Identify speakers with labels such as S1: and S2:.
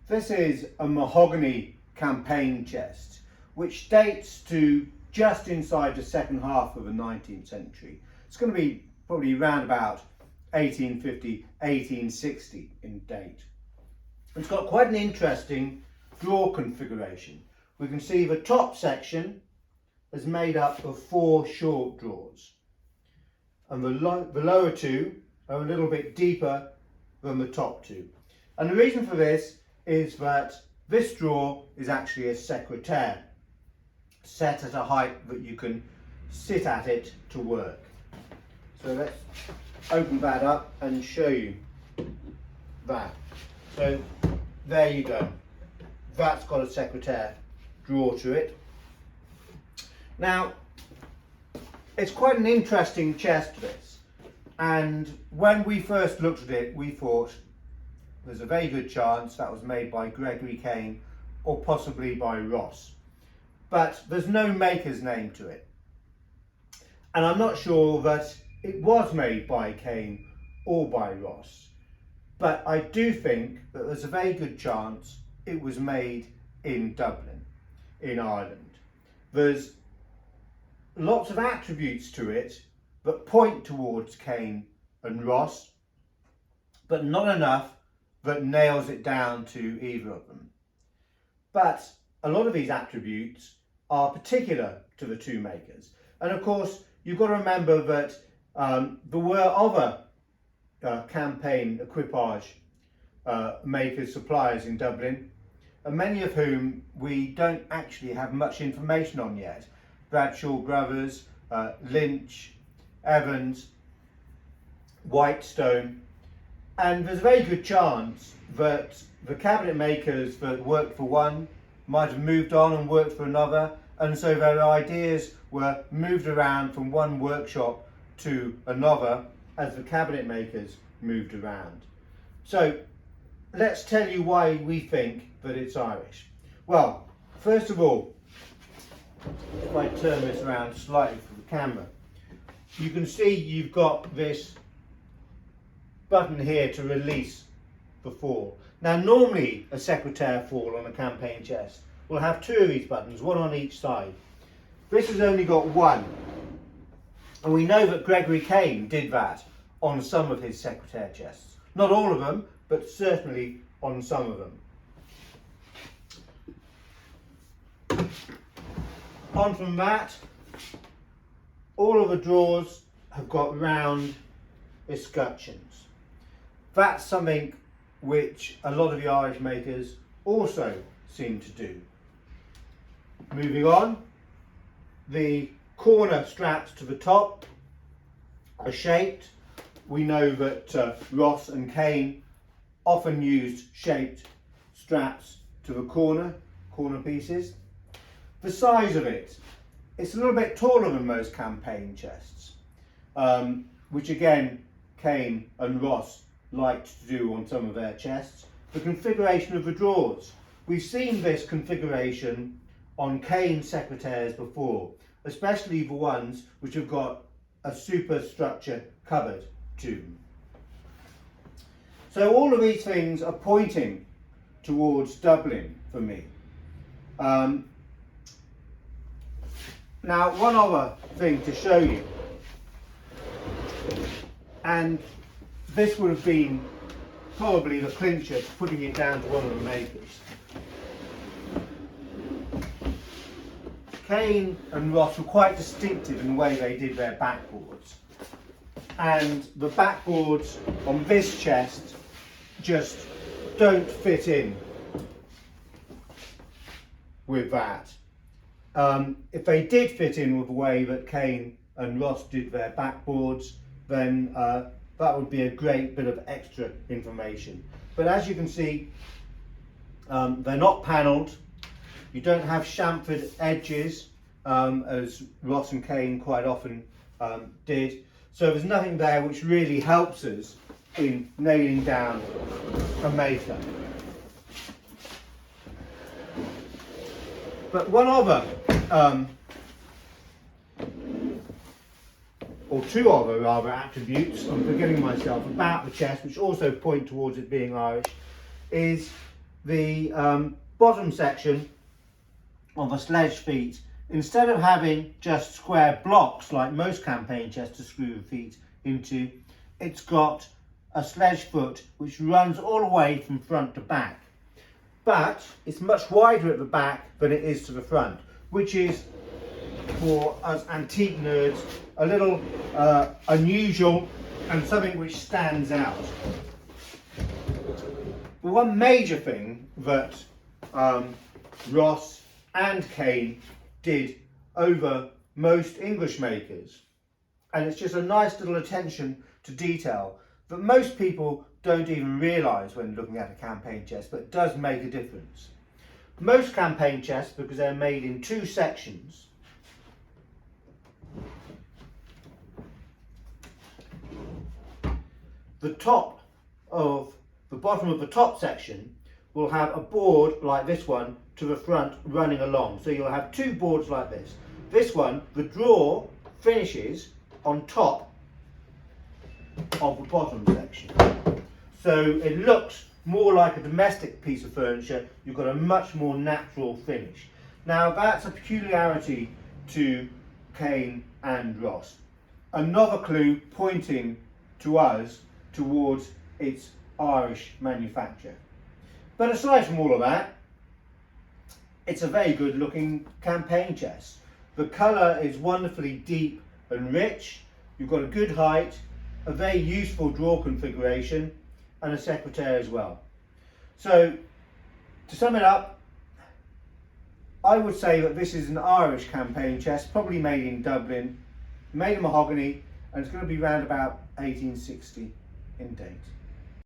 S1: This is a mahogany campaign chest which dates to just inside the second half of the 19th century. It's going to be probably around about 1850, 1860 in date. It's got quite an interesting drawer configuration. We can see the top section is made up of 4 short drawers, and the lower 2 are a little bit deeper than the top 2. And the reason for this is that this drawer is actually a secretaire, set at a height that you can sit at it to work. So let's open that up and show you that. So there you go. That's got a secretaire drawer to it. Now, it's quite an interesting chest, this. And when we first looked at it, we thought there's a very good chance that was made by Gregory Kane or possibly by Ross. But there's no maker's name to it. And I'm not sure that it was made by Kane or by Ross. But I do think that there's a very good chance it was made in Dublin, in Ireland. There's lots of attributes to it that point towards Kane and Ross, but not enough that nails it down to either of them. But a lot of these attributes are particular to the two makers. And of course, you've got to remember that there were other campaign equipage makers, suppliers in Dublin, and many of whom we don't actually have much information on yet. Bradshaw Brothers, Lynch, Evans, Whitestone, and there's a very good chance that the cabinet makers that worked for one might have moved on and worked for another, and so their ideas were moved around from one workshop to another as the cabinet makers moved around. So let's tell you why we think that it's Irish. Well, first of all, if I turn this around slightly for the camera, you can see you've got this button here to release the fall. Now normally a secretaire fall on a campaign chest will have 2 of these buttons, one on each side. This has only got 1, and we know that Gregory Kane did that on some of his secretaire chests. Not all of them, but certainly on some of them. On from that, all of the drawers have got round escutcheons. That's something which a lot of the Irish makers also seem to do. Moving on, the corner straps to the top are shaped. We know that Ross and Kane often used shaped straps to the corner pieces. The size of it, it's a little bit taller than most campaign chests, which again Kane and Ross liked to do on some of their chests. The configuration of the drawers. We've seen this configuration on Kane secretaires before, especially the ones which have got a superstructure cupboard to them. So all of these things are pointing towards Dublin for me. Now, one other thing to show you, and this would have been probably the clincher to putting it down to one of the makers. Kane and Ross were quite distinctive in the way they did their backboards, and the backboards on this chest just don't fit in with that. If they did fit in with the way that Kane and Ross did their backboards, then that would be a great bit of extra information. But as you can see, they're not panelled. You don't have chamfered edges, as Ross and Kane quite often did. So there's nothing there which really helps us in nailing down a maker. But one other, or 2 other rather, attributes, I'm forgetting myself, about the chest, which also point towards it being Irish, is the bottom section of a sledge feet, instead of having just square blocks like most campaign chests to screw the feet into, it's got a sledge foot which runs all the way from front to back. But it's much wider at the back than it is to the front, which is, for us antique nerds, a little unusual and something which stands out. The one major thing that Ross and Kane did over most English makers, and it's just a nice little attention to detail that most people don't even realise when looking at a campaign chest, but it does make a difference. Most campaign chests, because they're made in two sections, the bottom of the top section will have a board like this one to the front running along. So you'll have two boards like this. This one, the drawer finishes on top of the bottom section. So it looks more like a domestic piece of furniture. You've got a much more natural finish. Now that's a peculiarity to Kane and Ross. Another clue pointing to us towards its Irish manufacture. But aside from all of that, it's a very good looking campaign chest. The colour is wonderfully deep and rich. You've got a good height, a very useful drawer configuration, and a secretaire as well. So to sum it up, I would say that this is an Irish campaign chest, probably made in Dublin, made of mahogany, and it's going to be around about 1860 in date.